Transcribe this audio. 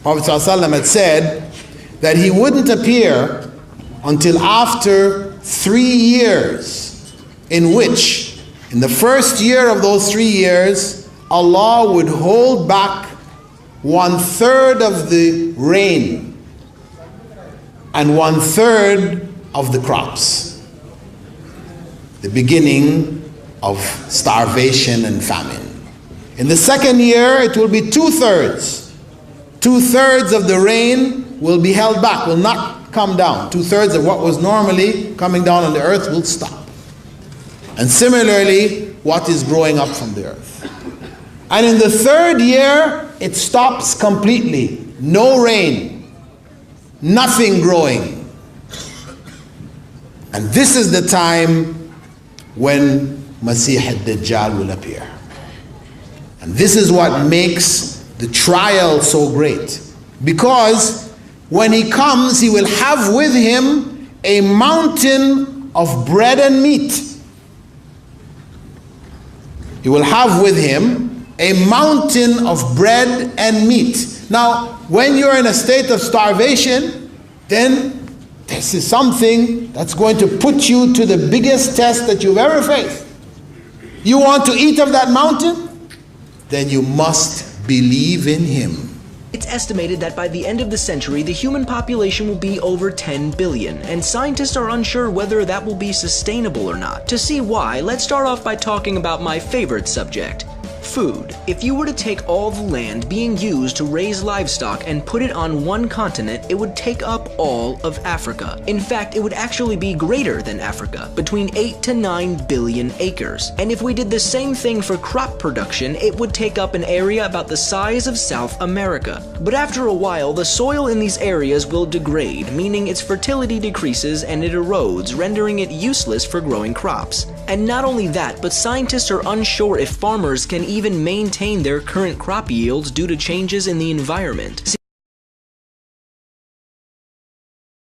Prophet ﷺ had said that he wouldn't appear until after 3 years, in which, in the first year of those 3 years, Allah would hold back 1/3 of the rain and 1/3 of the crops. The beginning of starvation and famine. In the second year, it will be 2/3. 2/3 of the rain will be held back, will not come down. 2/3 of what was normally coming down on the earth will stop. And similarly, what is growing up from the earth. And in the third year, it stops completely. No rain, nothing growing. And this is the time when Masih al-Dajjal will appear. And this is what makes the trial so great. Because when he comes, he will have with him a mountain of bread and meat. He will have with him a mountain of bread and meat. Now, when you're in a state of starvation, then this is something that's going to put you to the biggest test that you've ever faced. You want to eat of that mountain? Then you must believe in him. It's estimated that by the end of the century, the human population will be over 10 billion, and scientists are unsure whether that will be sustainable or not. To see why, let's start off by talking about my favorite subject. Food. If you were to take all the land being used to raise livestock and put it on one continent, it would take up all of Africa. In fact, it would actually be greater than Africa, between 8 to 9 billion acres. And if we did the same thing for crop production, it would take up an area about the size of South America. But after a while, the soil in these areas will degrade, meaning its fertility decreases and it erodes, rendering it useless for growing crops. And not only that, but scientists are unsure if farmers can even maintain their current crop yields due to changes in the environment.